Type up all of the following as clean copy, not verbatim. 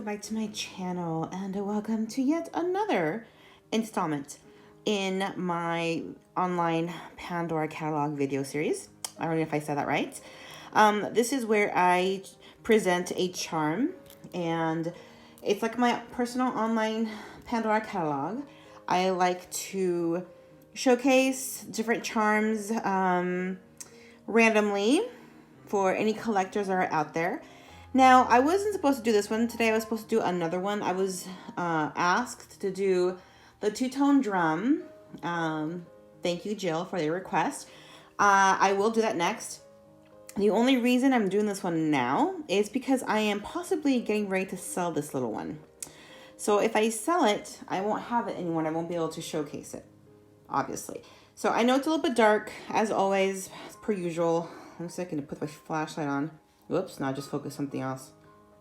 welcome back to my channel and welcome to yet another installment in my online Pandora Catalog video series. I don't know if I said that right. This is where I present a charm, and it's like my personal online Pandora Catalog. I like to showcase different charms randomly for any collectors that are out there. Now, I wasn't supposed to do this one today. I was supposed to do another one. I was asked to do the two-tone drum. Thank you, Jill, for the request. I will do that next. The only reason I'm doing this one now is because I am possibly getting ready to sell this little one. So if I sell it, I won't have it anymore. I won't be able to showcase it, obviously. So I know it's a little bit dark, as always, as per usual. I'm just going to put my flashlight on. Whoops, now just focus something else.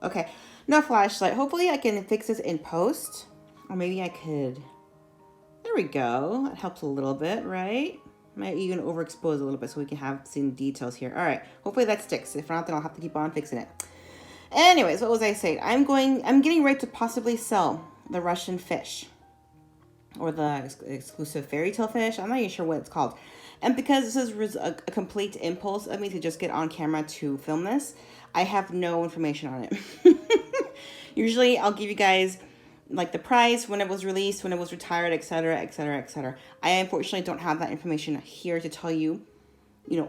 Okay, no flashlight. Hopefully I can fix this in post. Or maybe I could... There we go. That helps a little bit, right? Might even overexpose a little bit so we can have some details here. All right, hopefully that sticks. If not, then I'll have to keep on fixing it. Anyways, what was I saying? I'm getting ready to possibly sell the Russian fish. Or the exclusive Fairytale fish. I'm not even sure what it's called. And because this is a complete impulse of me to just get on camera to film this, I have no information on it. Usually I'll give you guys like the price, when it was released, when it was retired, etc., etc., etc. I unfortunately don't have that information here to tell you,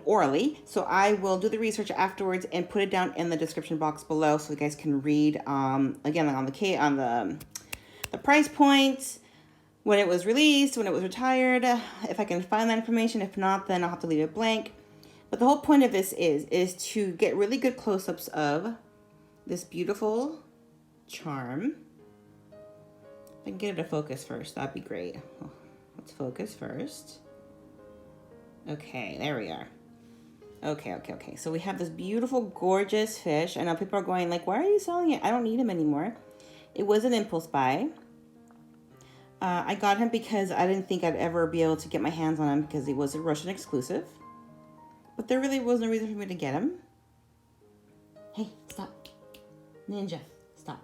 orally. So I will do the research afterwards and put it down in the description box below so you guys can read, again, on the price points, when it was released, when it was retired, if I can find that information. If not, then I'll have to leave it blank. But the whole point of this is to get really good close-ups of this beautiful charm. If I can get it to focus first, that'd be great. Let's focus first. Okay, there we are. Okay. So we have this beautiful, gorgeous fish. I know people are going like, why are you selling it? I don't need him anymore. It was an impulse buy. I got him because I didn't think I'd ever be able to get my hands on him because he was a Russian exclusive. But there really was no reason for me to get him. Hey, stop. Ninja, stop.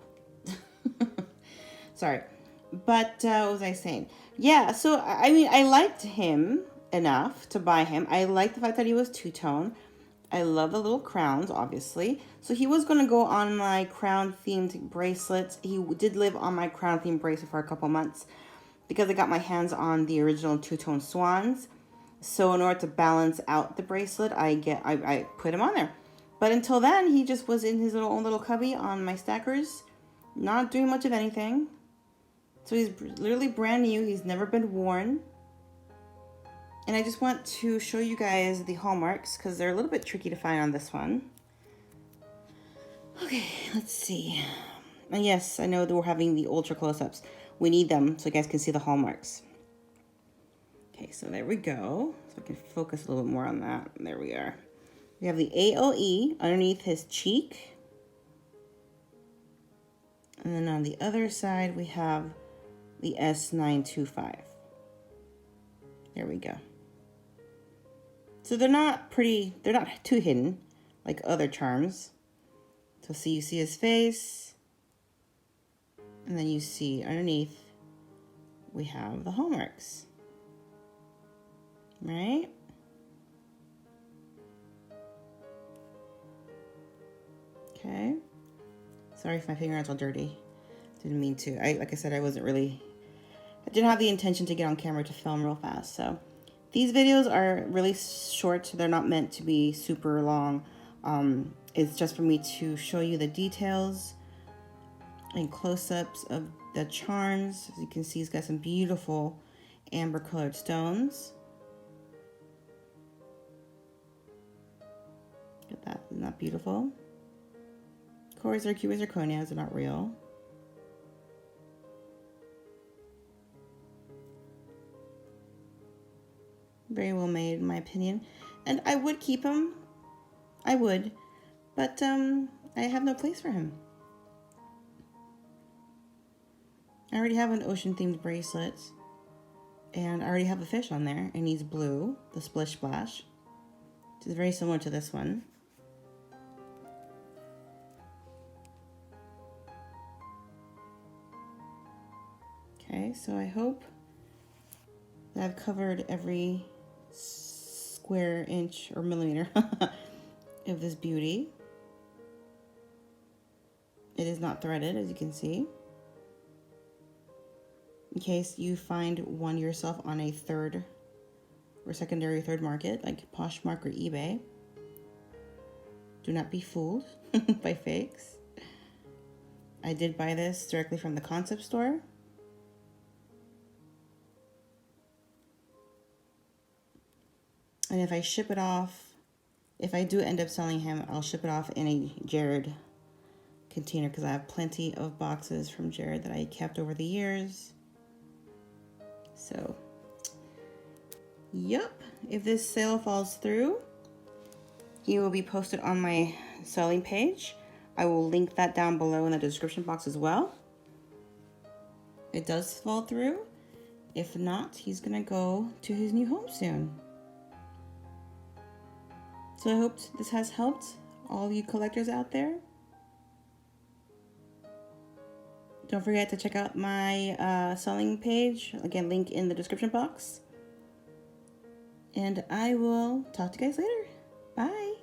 Sorry. But what was I saying? Yeah, so, I mean, I liked him enough to buy him. I liked the fact that he was two-tone. I love the little crowns, obviously. So he was going to go on my crown-themed bracelet. He did live on my crown-themed bracelet for a couple months, because I got my hands on the original two-tone swans. So in order to balance out the bracelet, I put him on there. But until then, he just was in his own little cubby on my stackers, not doing much of anything. So he's literally brand new. He's never been worn. And I just want to show you guys the hallmarks because they're a little bit tricky to find on this one. Okay, let's see. And yes, I know that we're having the ultra close-ups. We need them so you guys can see the hallmarks. Okay, so there we go. So I can focus a little bit more on that. There we are. We have the AOE underneath his cheek. And then on the other side, we have the S925. There we go. So they're not too hidden like other charms. So see, you see his face. And then you see underneath, we have the hallmarks. Right? Okay. Sorry if my fingernails are dirty. Didn't mean to. Like I said, I didn't have the intention to get on camera to film real fast. So these videos are really short. They're not meant to be super long. It's just for me to show you the details and close-ups of the charms. As you can see, he's got some beautiful amber colored stones. Look at that. Isn't that beautiful? Of course, they're cute as zirconias. They're not real. Very well made, in my opinion. And I would keep him. I would. But I have no place for him. I already have an ocean-themed bracelet. And I already have a fish on there. And he's blue. The Splish Splash. Which is very similar to this one. Okay, so I hope that I've covered every square inch or millimeter of this beauty. It is not threaded, as you can see. In case you find one yourself on a third or secondary third market, like Poshmark or eBay, do not be fooled by fakes. I did buy this directly from the concept store. And if I ship it off, if I do end up selling him, I'll ship it off in a Jared container because I have plenty of boxes from Jared that I kept over the years. So, yep, if this sale falls through, he will be posted on my selling page. I will link that down below in the description box as well. It does fall through. If not, he's gonna go to his new home soon. So I hope this has helped all you collectors out there. Don't forget to check out my selling page. Again, link in the description box. And I will talk to you guys later. Bye.